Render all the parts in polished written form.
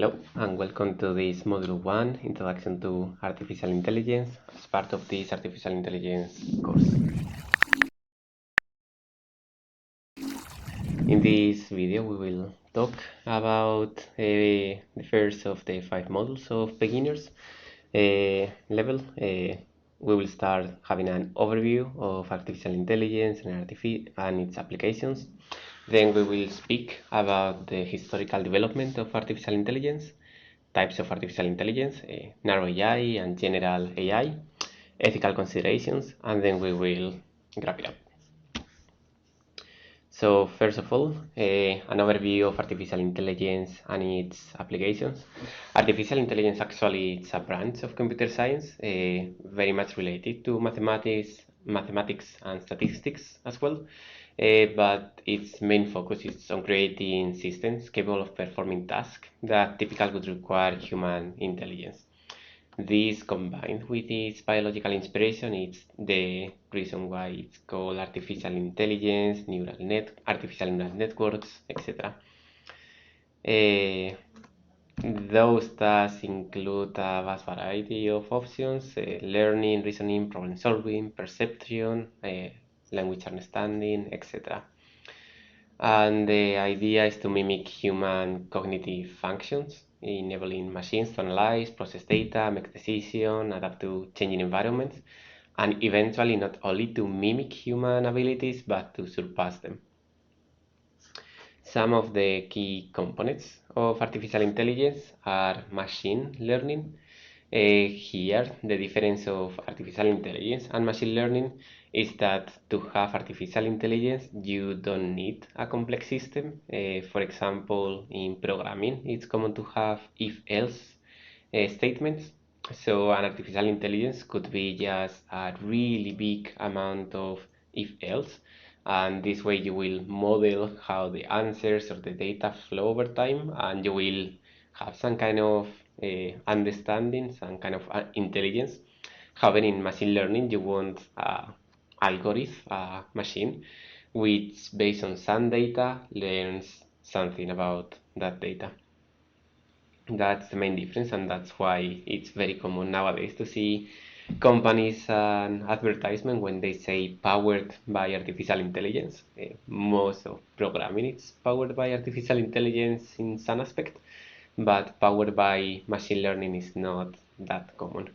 Hello and welcome to this Module 1, Introduction to Artificial Intelligence, as part of this Artificial Intelligence course. In this video we will talk about the first of the 5 modules of beginners level. We will start having an overview of artificial intelligence and its applications. Then we will speak about the historical development of artificial intelligence, types of artificial intelligence, narrow AI and general AI, ethical considerations, and then we will wrap it up. So first of all, an overview of artificial intelligence and its applications. Artificial intelligence actually is a branch of computer science, very much related to mathematics and statistics as well. But its main focus is on creating systems capable of performing tasks that typically would require human intelligence. This, combined with its biological inspiration, is the reason why it's called artificial intelligence, artificial neural networks, etc. Those tasks include a vast variety of options: learning, reasoning, problem solving, perception, language understanding, etc. And the idea is to mimic human cognitive functions, enabling machines to analyze, process data, make decisions, adapt to changing environments, and eventually not only to mimic human abilities, but to surpass them. Some of the key components of artificial intelligence are machine learning. Here, the difference of artificial intelligence and machine learning is that to have artificial intelligence, you don't need a complex system. For example, in programming, it's common to have if-else statements. So an artificial intelligence could be just a really big amount of if-else, and this way you will model how the answers or the data flow over time, and you will have some kind of understanding, some kind of intelligence. However, in machine learning, you want an algorithm, a machine, which based on some data learns something about that data. That's the main difference, and that's why it's very common nowadays to see companies and advertisement when they say powered by artificial intelligence. Most of programming is powered by artificial intelligence in some aspect, but powered by machine learning is not that common.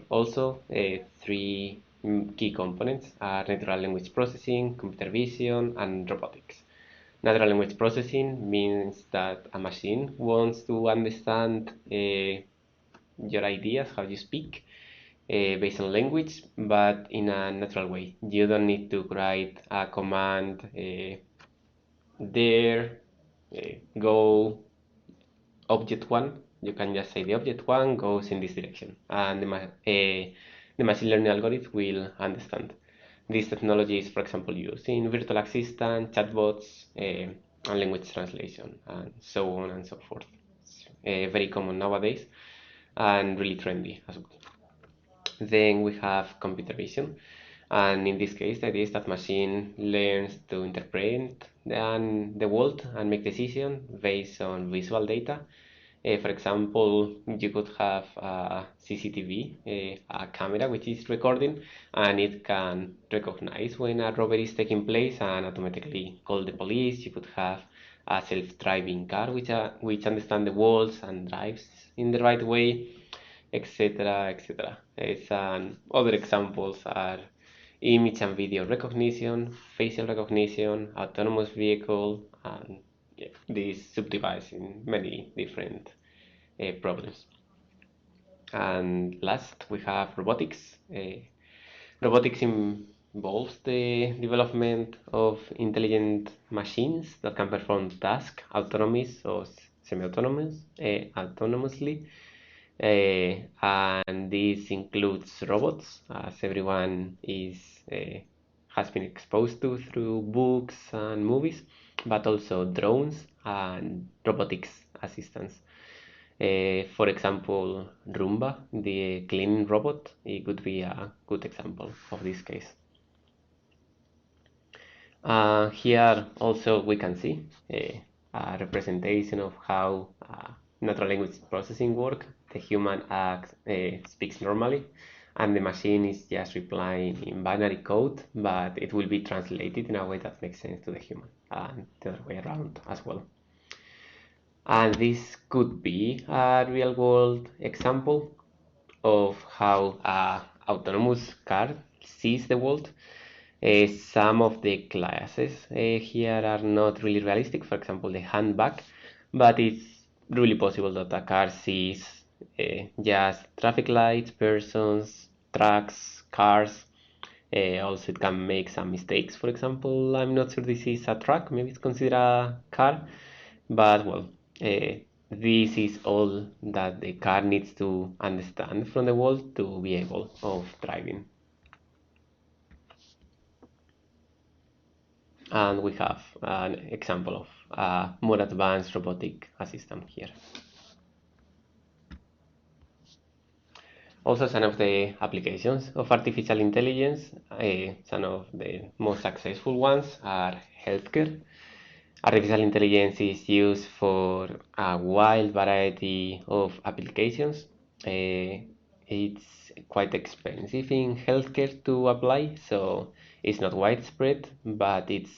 Also, three key components are natural language processing, computer vision, and robotics. Natural language processing means that a machine wants to understand your ideas, how you speak, based on language, but in a natural way. You don't need to write a command there, go object one. You can just say the object one goes in this direction, and the machine learning algorithm will understand. This technology is, for example, used in virtual assistant, chatbots, and language translation, and so on and so forth. It's very common nowadays and really trendy as well. Then we have computer vision, and in this case, the idea is that machine learns to interpret the world and make decisions based on visual data. For example, you could have a CCTV, a camera which is recording, and it can recognize when a robbery is taking place and automatically call the police. You could have a self-driving car which understands the walls and drives in the right way, etc., etc. Other examples are image and video recognition, facial recognition, autonomous vehicle, and yeah, this subdivides in many different problems. And last, we have robotics. Robotics involves the development of intelligent machines that can perform tasks autonomous or autonomously. And this includes robots, as everyone has been exposed to through books and movies, but also drones and robotics assistants. For example, Roomba, the cleaning robot, it could be a good example of this case. Here also we can see a representation of how natural language processing work. The human speaks normally, and the machine is just replying in binary code, but it will be translated in a way that makes sense to the human, and the other way around as well. And this could be a real-world example of how an autonomous car sees the world. Some of the classes here are not really realistic, for example, the handbag, but it's really possible that a car sees just traffic lights, persons, trucks, cars. Also, it can make some mistakes. For example, I'm not sure this is a truck, maybe it's considered a car, but well, this is all that the car needs to understand from the world to be able of driving. And we have an example of a more advanced robotic assistant here. Also, some of the applications of artificial intelligence, some of the most successful ones are healthcare. Artificial intelligence is used for a wide variety of applications. It's quite expensive in healthcare to apply, so it's not widespread, but it's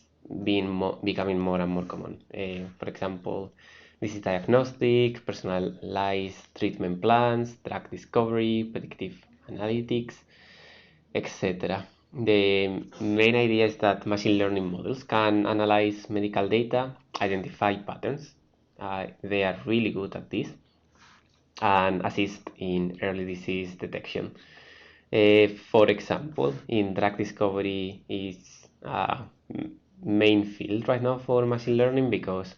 becoming more and more common. For example, this is diagnostic, personalized treatment plans, drug discovery, predictive analytics, etc. The main idea is that machine learning models can analyze medical data, identify patterns. They are really good at this and assist in early disease detection. For example, in drug discovery is a main field right now for machine learning because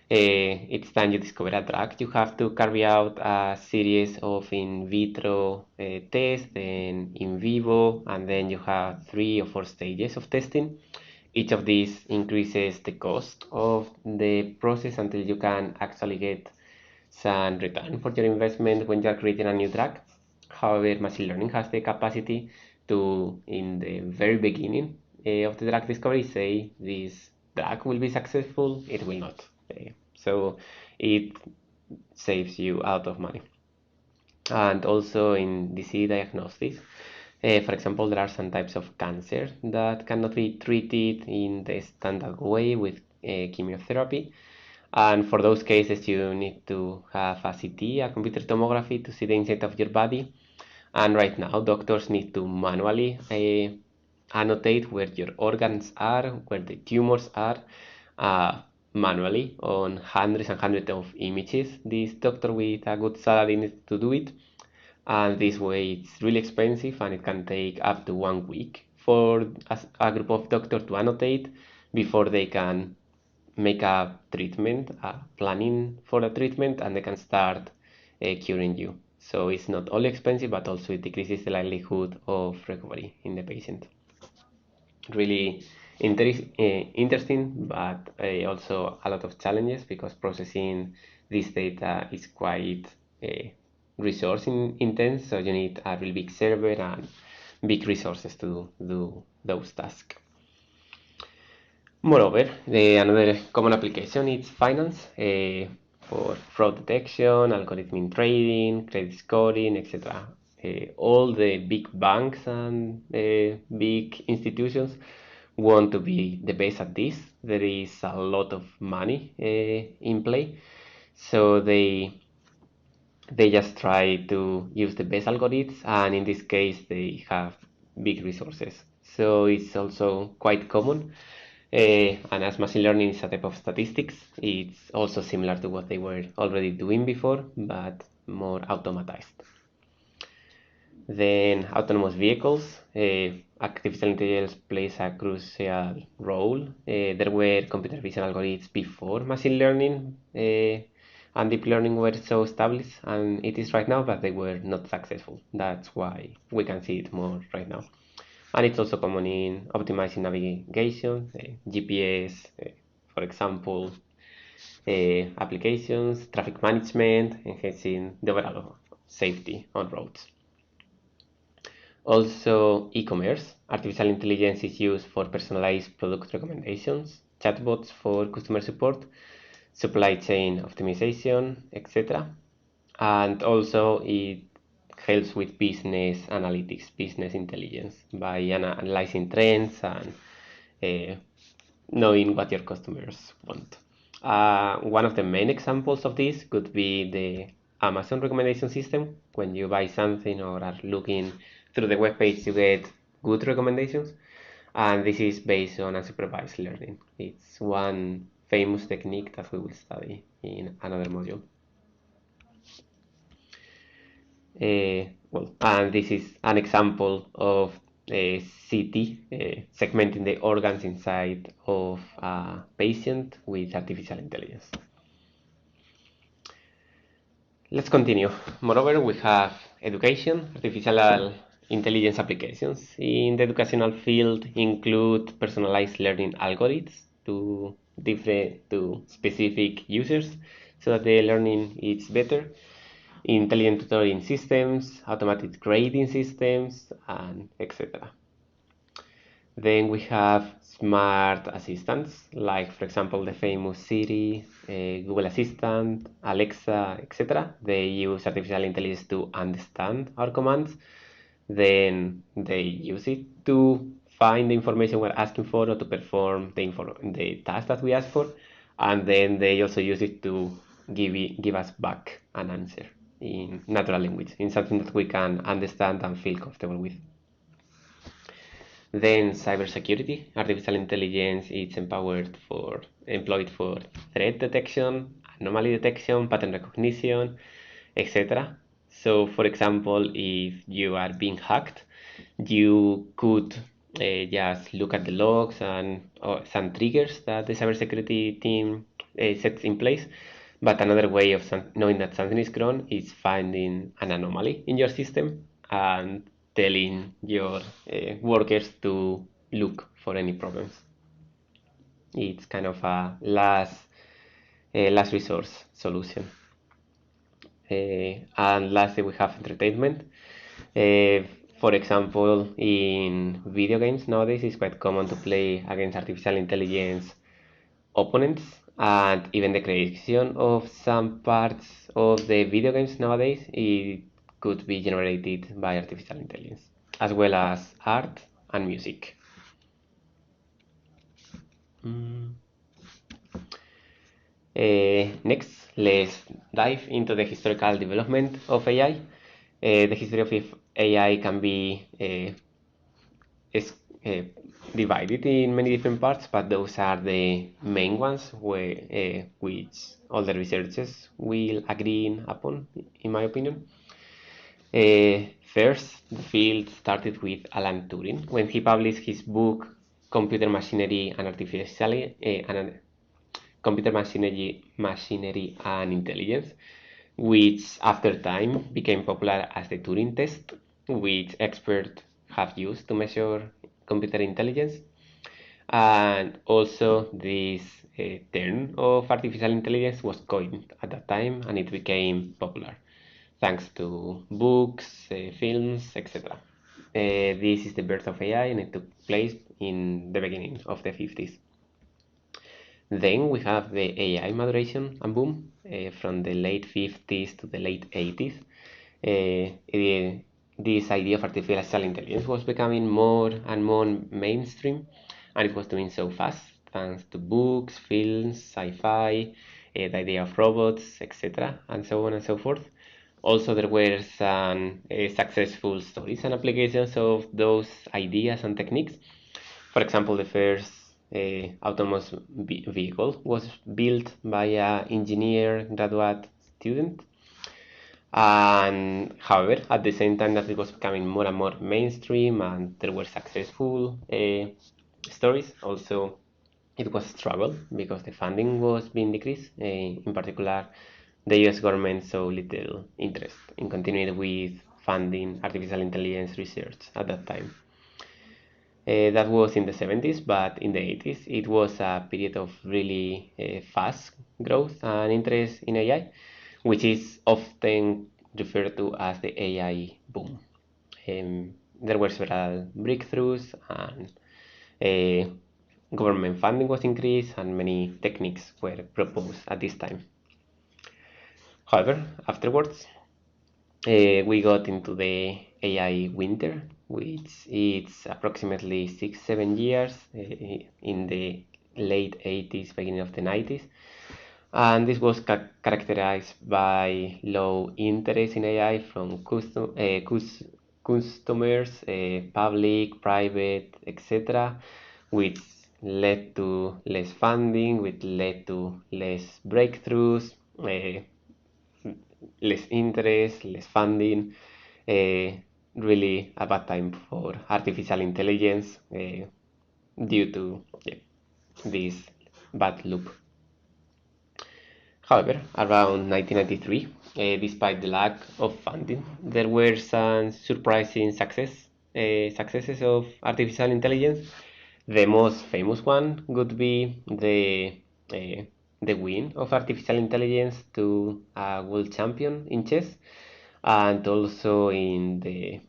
each time you discover a drug, you have to carry out a series of in vitro tests, then in vivo, and then you have 3 or 4 stages of testing. Each of these increases the cost of the process until you can actually get some return for your investment when you're creating a new drug. However, machine learning has the capacity to, in the very beginning of the drug discovery, say this drug will be successful, it will not. So it saves you out of money. And also in disease diagnostics, for example, there are some types of cancer that cannot be treated in the standard way with chemotherapy. And for those cases, you need to have a CT, a computer tomography, to see the inside of your body. And right now, doctors need to manually annotate where your organs are, where the tumors are, manually on hundreds and hundreds of images. This doctor with a good salary needs to do it. And this way, it's really expensive and it can take up to 1 week for a group of doctors to annotate before they can make a treatment, planning for a treatment, and they can start curing you. So it's not only expensive, but also it decreases the likelihood of recovery in the patient. Really interesting, but also a lot of challenges because processing this data is quite resource intense. So you need a really big server and big resources to do those tasks. Moreover, another common application is finance for fraud detection, algorithmic trading, credit scoring, etc. All the big banks and big institutions want to be the best at this. There is a lot of money in play, so they just try to use the best algorithms, and in this case, they have big resources. So it's also quite common. And as machine learning is a type of statistics, it's also similar to what they were already doing before, but more automatized. Then autonomous vehicles, artificial intelligence plays a crucial role. There were computer vision algorithms before machine learning and deep learning were so established, and it is right now, but they were not successful. That's why we can see it more right now. And it's also common in optimizing navigation, GPS, for example, applications, traffic management, enhancing the overall safety on roads. Also, e-commerce. Artificial intelligence is used for personalized product recommendations, chatbots for customer support. supply chain optimization, etc. And also it helps with business analytics, business intelligence by analyzing trends and knowing what your customers want. One of the main examples of this could be the Amazon recommendation system. When you buy something or are looking through the web page, you get good recommendations. And this is based on unsupervised learning. It's one famous technique that we will study in another module. And this is an example of a CT segmenting the organs inside of a patient with artificial intelligence. Let's continue. Moreover, we have education, artificial intelligence applications in the educational field include personalized learning algorithms to specific users so that the learning is better, intelligent tutoring systems, automated grading systems, and etc. Then we have smart assistants, like for example the famous Siri, Google Assistant, Alexa, etc. They use artificial intelligence to understand our commands. Then they use it to find the information we're asking for or to perform the task that we ask for. And then they also use it to give us back an answer in natural language, in something that we can understand and feel comfortable with. Then cybersecurity, artificial intelligence is employed for threat detection, anomaly detection, pattern recognition, etc. So, for example, if you are being hacked, you could just look at the logs and some triggers that the cybersecurity team sets in place. But another way of knowing that something is wrong is finding an anomaly in your system and telling your workers to look for any problems. It's kind of a last resource solution. And lastly, we have entertainment. For example, in video games nowadays, it's quite common to play against artificial intelligence opponents, and even the creation of some parts of the video games nowadays, it could be generated by artificial intelligence, as well as art and music. Next, let's dive into the historical development of AI. The history of AI can be divided in many different parts, but those are the main ones which all the researchers will agree upon, in my opinion. First, the field started with Alan Turing when he published his book Computer Machinery and Computer Machinery and Intelligence, which after time became popular as the Turing test, which experts have used to measure computer intelligence. And also this term of artificial intelligence was coined at that time, and it became popular thanks to books, films, etc. This is the birth of AI, and it took place in the beginning of the 50s. Then we have the AI maturation and boom from the late 50s to the late 80s. This idea of artificial intelligence was becoming more and more mainstream, and it was doing so fast thanks to books, films, sci-fi, the idea of robots, etc., and so on and so forth. Also, there were some successful stories and applications of those ideas and techniques. For example, the first autonomous vehicle was built by an engineer graduate student. And however, at the same time that it was becoming more and more mainstream and there were successful stories, also it was a struggle because the funding was being decreased. In particular, the US government saw little interest in continuing with funding artificial intelligence research at that time. That was in the 70s, but in the 80s, it was a period of really fast growth and interest in AI, which is often referred to as the AI boom. There were several breakthroughs, and government funding was increased and many techniques were proposed at this time. However, afterwards, we got into the AI winter, which is approximately 6-7 years in the late 80s, beginning of the 90s. And this was characterized by low interest in AI from customers, public, private, etc., which led to less funding, which led to less breakthroughs, less interest, less funding. Really a bad time for artificial intelligence due to this bad loop. However, around 1993, despite the lack of funding, there were some surprising successes of artificial intelligence. The most famous one would be the win of artificial intelligence to a world champion in chess, and also in the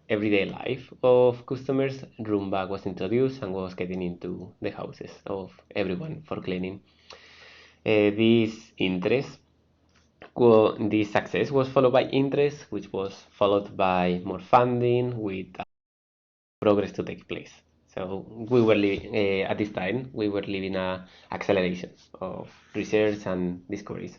everyday life of customers. Roomba was introduced and was getting into the houses of everyone for cleaning. This success was followed by interest, which was followed by more funding with progress to take place. So we were at this time we were living a acceleration of research and discoveries.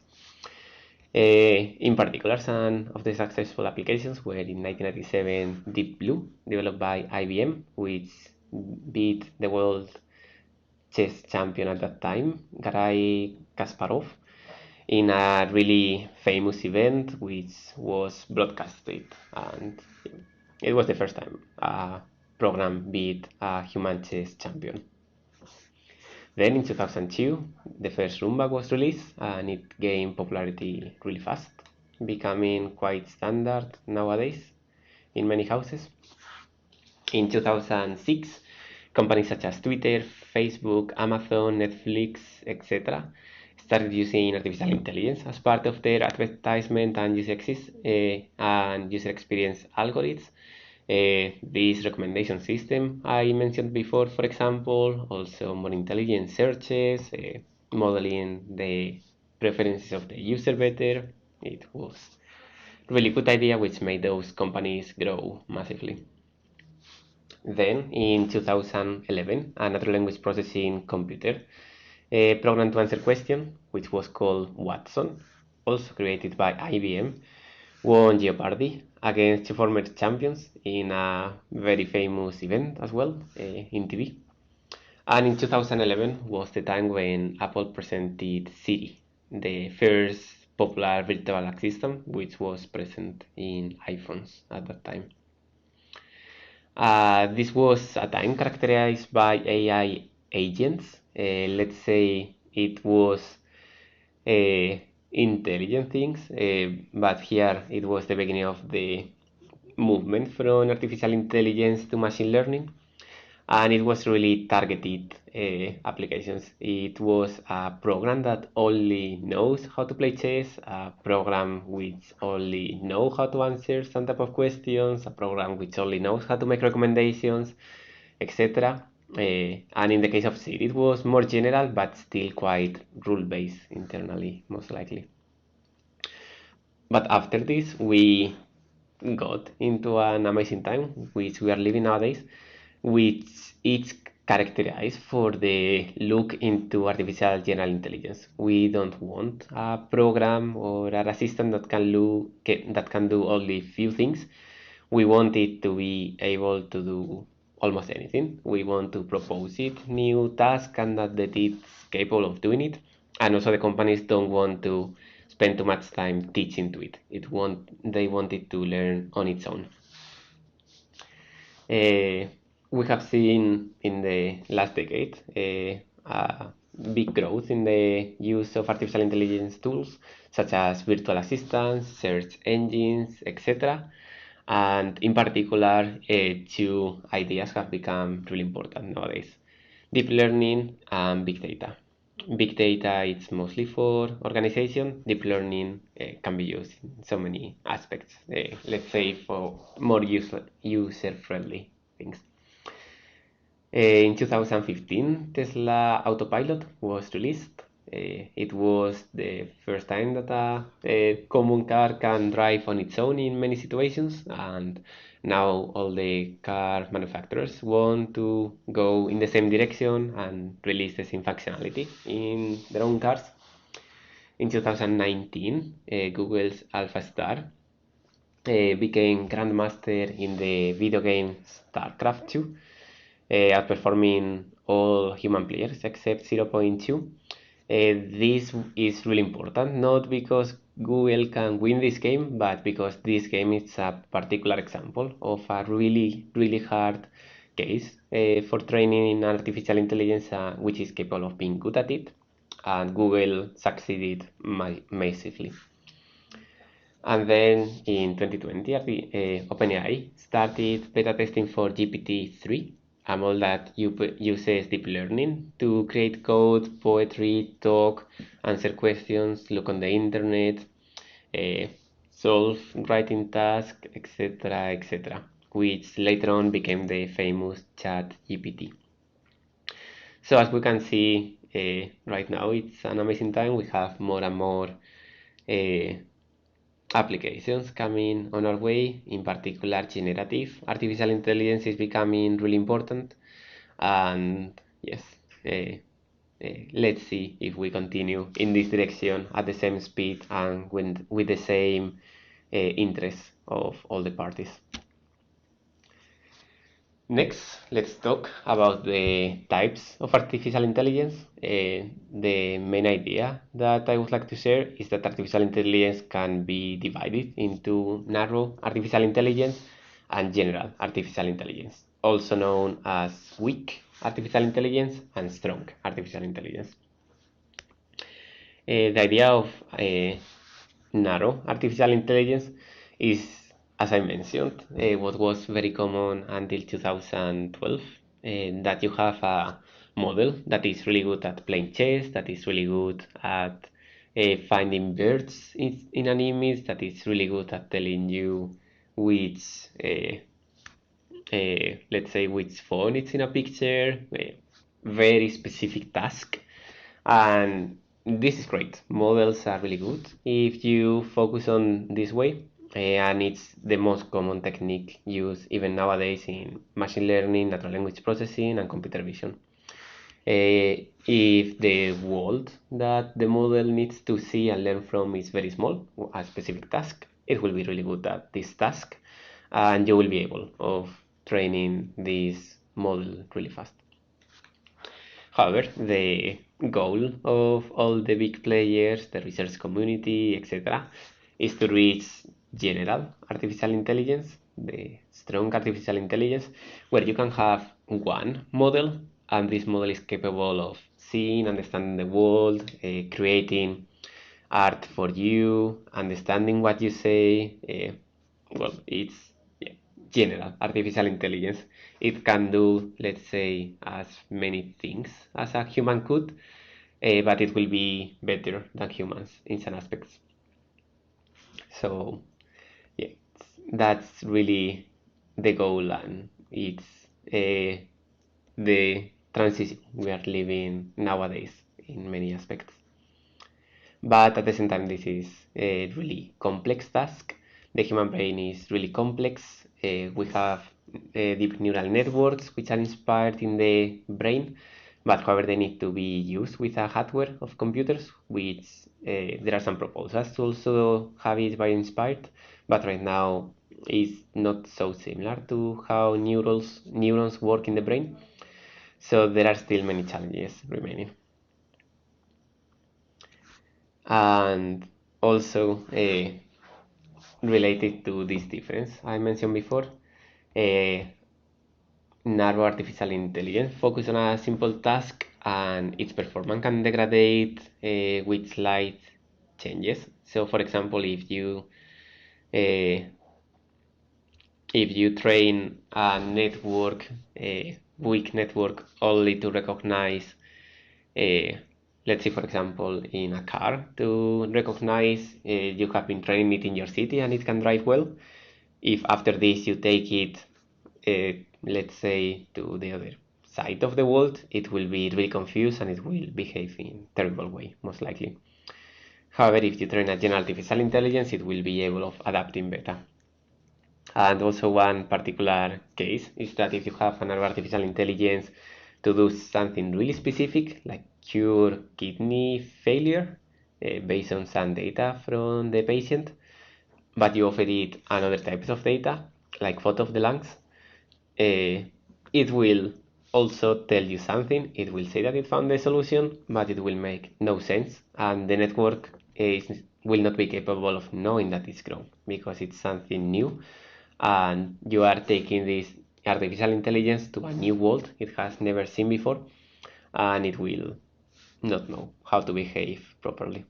In particular, some of the successful applications were in 1997 Deep Blue, developed by IBM, which beat the world chess champion at that time, Garry Kasparov, in a really famous event which was broadcasted, and it was the first time a program beat a human chess champion. Then in 2002, the first Roomba was released and it gained popularity really fast, becoming quite standard nowadays in many houses. In 2006, companies such as Twitter, Facebook, Amazon, Netflix, etc. started using artificial intelligence as part of their advertisement and user experience algorithms. This recommendation system I mentioned before, for example, also more intelligent searches, modeling the preferences of the user better. It was really good idea, which made those companies grow massively. Then, in 2011, a natural language processing computer programmed to answer question, which was called Watson, also created by IBM, won Jeopardy against two former champions in a very famous event as well in TV. And in 2011 was the time when Apple presented Siri, the first popular virtual assistant, which was present in iPhones at that time. This was a time characterized by AI agents. Let's say it was intelligent things, but here it was the beginning of the movement from artificial intelligence to machine learning, and it was really targeted applications. It was a program that only knows how to play chess, a program which only knows how to answer some type of questions, a program which only knows how to make recommendations, etc. And in the case of Siri, it was more general, but still quite rule-based internally, most likely. But after this, we got into an amazing time, which we are living nowadays, which is characterized for the look into artificial general intelligence. We don't want a program or an assistant that can do only few things. We want it to be able to do almost anything. We want to propose it new tasks and that it's capable of doing it. And also the companies don't want to spend too much time teaching to it. They want it to learn on its own. We have seen in the last decade a big growth in the use of artificial intelligence tools such as virtual assistants, search engines, etc. And in particular, two ideas have become really important nowadays: deep learning and big data. Big data is mostly for organization. Deep learning can be used in so many aspects. Let's say for more user-friendly things. In 2015, Tesla Autopilot was released. It was the first time that a common car can drive on its own in many situations, and now all the car manufacturers want to go in the same direction and release the same functionality in their own cars. In 2019, Google's AlphaStar became Grandmaster in the video game StarCraft 2, outperforming all human players except zero point 0.2. This is really important, not because Google can win this game, but because this game is a particular example of a really, really hard case for training an artificial intelligence which is capable of being good at it, and Google succeeded massively. And then in 2020, OpenAI started beta testing for GPT-3, a model that uses deep learning to create code, poetry, talk, answer questions, look on the internet, solve writing tasks, etc., etc., which later on became the famous ChatGPT. So as we can see right now, it's an amazing time. We have more and more applications coming on our way. In particular, generative artificial intelligence is becoming really important. And yes, let's see if we continue in this direction at the same speed and with the same interests of all the parties. Next, let's talk about the types of artificial intelligence. The main idea that I would like to share is that artificial intelligence can be divided into narrow artificial intelligence and general artificial intelligence, also known as weak artificial intelligence and strong artificial intelligence. The idea of narrow artificial intelligence is, as I mentioned, what was very common until 2012, that you have a model that is really good at playing chess, that is really good at finding birds in an image, that is really good at telling you which, let's say, which phone it's in a picture, very specific task. And this is great. Models are really good if you focus on this way. And it's the most common technique used even nowadays in machine learning, natural language processing, and computer vision. If the world that the model needs to see and learn from is very small, a specific task, it will be really good at this task, and you will be able of training this model really fast. However, the goal of all the big players, the research community, etc., is to reach general artificial intelligence, the strong artificial intelligence, where you can have one model, and this model is capable of seeing, understanding the world, creating art for you, understanding what you say. Well, it's general artificial intelligence. It can do, let's say, as many things as a human could, but it will be better than humans in some aspects. So, yeah, that's really the goal, and it's the transition we are living nowadays in many aspects. But at the same time, this is a really complex task. The human brain is really complex. We have deep neural networks which are inspired in the brain, but however they need to be used with a hardware of computers, which there are some proposals to also have it by inspired, but right now is not so similar to how neurons work in the brain. So there are still many challenges remaining. And also related to this difference I mentioned before, narrow artificial intelligence focus on a simple task and its performance can degrade with slight changes. So for example, if you train a network, a weak network, only to recognize let's say, for example, in a car, to recognize you have been training it in your city and it can drive well. If after this you take it, let's say, to the other side of the world, it will be really confused and it will behave in a terrible way, most likely. However, if you train a general artificial intelligence, it will be able of adapting better. And also one particular case is that if you have an artificial intelligence to do something really specific, like cure kidney failure based on some data from the patient, but you offer it another types of data, like photo of the lungs, it will also tell you something. It will say that it found the solution, but it will make no sense, and the network will not be capable of knowing that it's wrong because it's something new, and you are taking this artificial intelligence to a new world it has never seen before, and it will not know how to behave properly.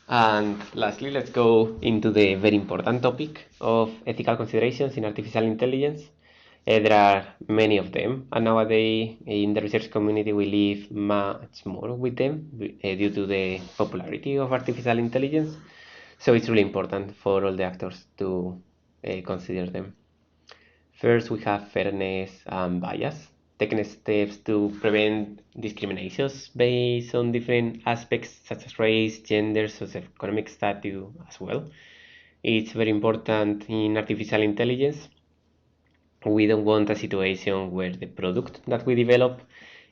And lastly, let's go into the very important topic of ethical considerations in artificial intelligence. There are many of them, and nowadays in the research community we live much more with them due to the popularity of artificial intelligence. So it's really important for all the actors to consider them. First, we have fairness and bias, taking steps to prevent discriminations based on different aspects such as race, gender, socioeconomic status as well. It's very important in artificial intelligence. We don't want a situation where the product that we develop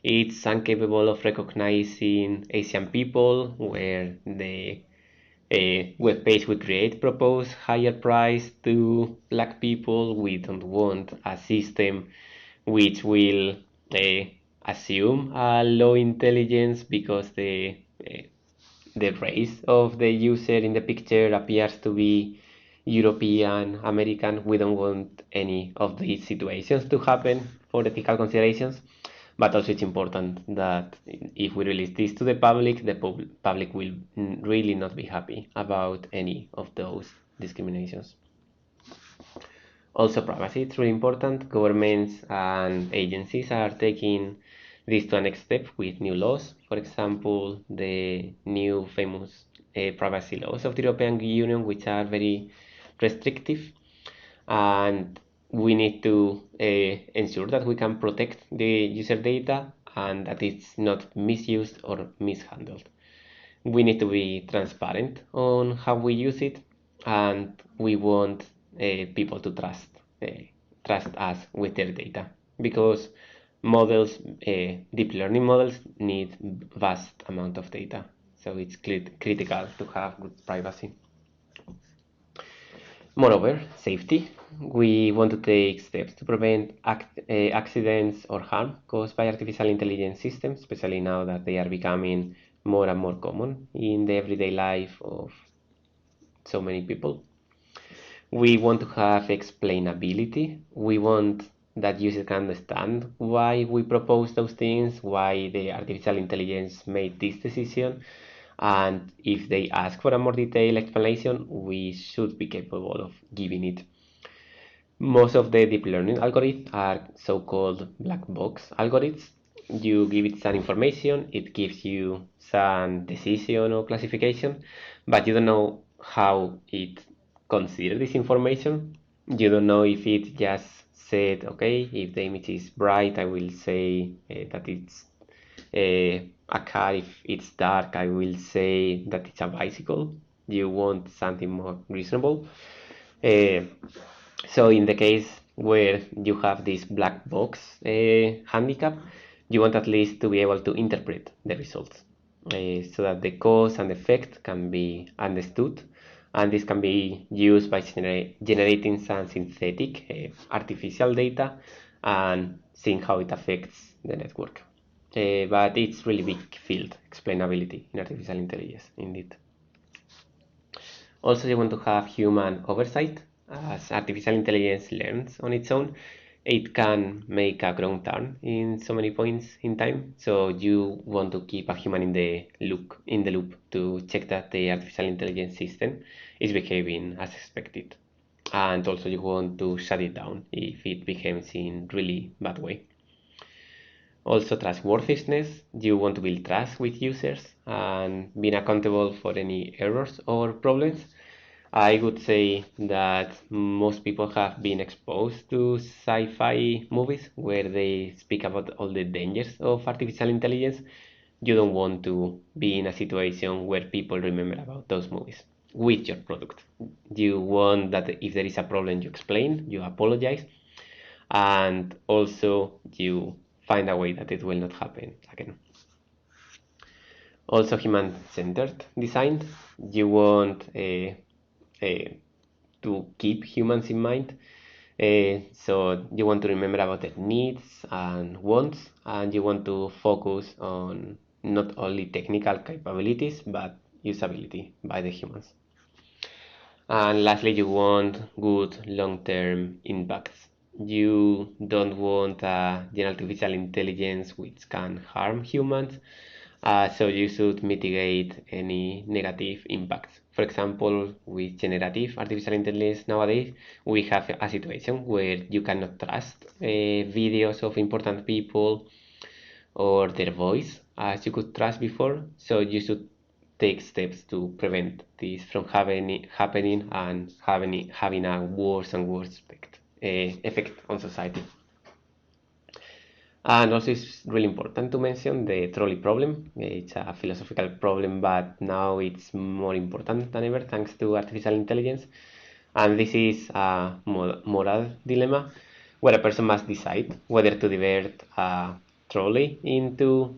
is incapable of recognizing Asian people, where the web page we create propose higher price to black people. We don't want a system which will assume a low intelligence because the race of the user in the picture appears to be European, American. We don't want any of these situations to happen for ethical considerations. But also it's important that if we release this to the public will really not be happy about any of those discriminations. Also, privacy, it's really important. Governments and agencies are taking this to a next step with new laws. For example, the new famous privacy laws of the European Union, which are very restrictive. And we need to ensure that we can protect the user data and that it's not misused or mishandled. We need to be transparent on how we use it, and we want people to trust us with their data, because models, deep learning models, need vast amount of data, so it's critical to have good privacy. Moreover, safety. We want to take steps to prevent accidents or harm caused by artificial intelligence systems, especially now that they are becoming more and more common in the everyday life of so many people. We want to have explainability. We want that users can understand why we propose those things, why the artificial intelligence made this decision, and if they ask for a more detailed explanation, we should be capable of giving it. Most of the deep learning algorithms are so-called black box algorithms. You give it some information, it gives you some decision or classification, but you don't know how it considers this information. You don't know if it just said, okay, if the image is bright, I will say that it's a car. If it's dark, I will say that it's a bicycle. You want something more reasonable. So in the case where you have this black box handicap, you want at least to be able to interpret the results so that the cause and effect can be understood, and this can be used by generating some synthetic artificial data and seeing how it affects the network. But it's really big field, explainability in artificial intelligence, indeed. Also, you want to have human oversight. As artificial intelligence learns on its own, it can make a wrong turn in so many points in time. So you want to keep a human in the loop to check that the artificial intelligence system is behaving as expected. And also you want to shut it down if it behaves in really bad way. Also, trustworthiness. You want to build trust with users and being accountable for any errors or problems. I would say that most people have been exposed to sci-fi movies where they speak about all the dangers of artificial intelligence. You don't want to be in a situation where people remember about those movies with your product. You want that if there is a problem, you explain, you apologize, and also you find a way that it will not happen again. Also, human-centered design. You want to keep humans in mind. So you want to remember about their needs and wants, and you want to focus on not only technical capabilities but usability by the humans. And lastly, you want good long-term impacts. You don't want an artificial intelligence which can harm humans, so you should mitigate any negative impacts. For example, with generative artificial intelligence nowadays, we have a situation where you cannot trust videos of important people or their voice as you could trust before. So you should take steps to prevent this from happening and having a worse and worse effect on society. And also, it's really important to mention the trolley problem. It's a philosophical problem, but now it's more important than ever thanks to artificial intelligence. And this is a moral dilemma where a person must decide whether to divert a trolley into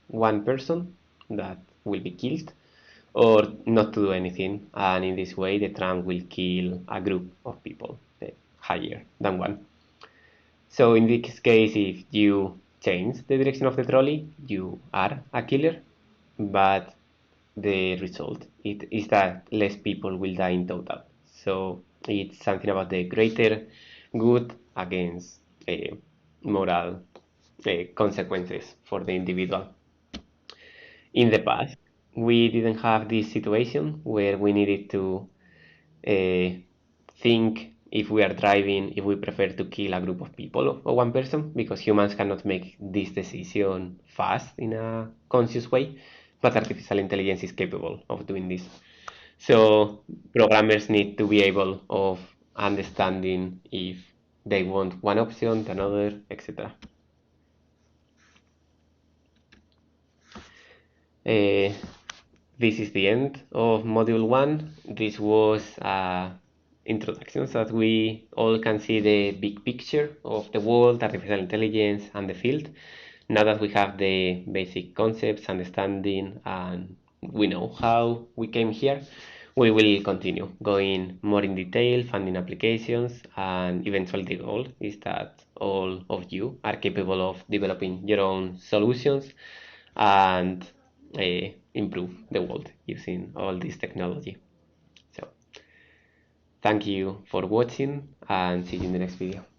one person that will be killed or not to do anything. And in this way, the tram will kill a group of people higher than one. So in this case, if you change the direction of the trolley, you are a killer, but the result is that less people will die in total. So it's something about the greater good against moral consequences for the individual. In the past, we didn't have this situation where we needed to uh, think if we are driving, if we prefer to kill a group of people or one person, because humans cannot make this decision fast in a conscious way, but artificial intelligence is capable of doing this. So programmers need to be able of understanding if they want one option, another, etc. Uh, this is the end of module 1. This was introduction so that we all can see the big picture of the world, artificial intelligence, and the field. Now that we have the basic concepts, understanding, and we know how we came here, we will continue going more in detail, finding applications, and eventually the goal is that all of you are capable of developing your own solutions and improve the world using all this technology. So thank you for watching and see you in the next video.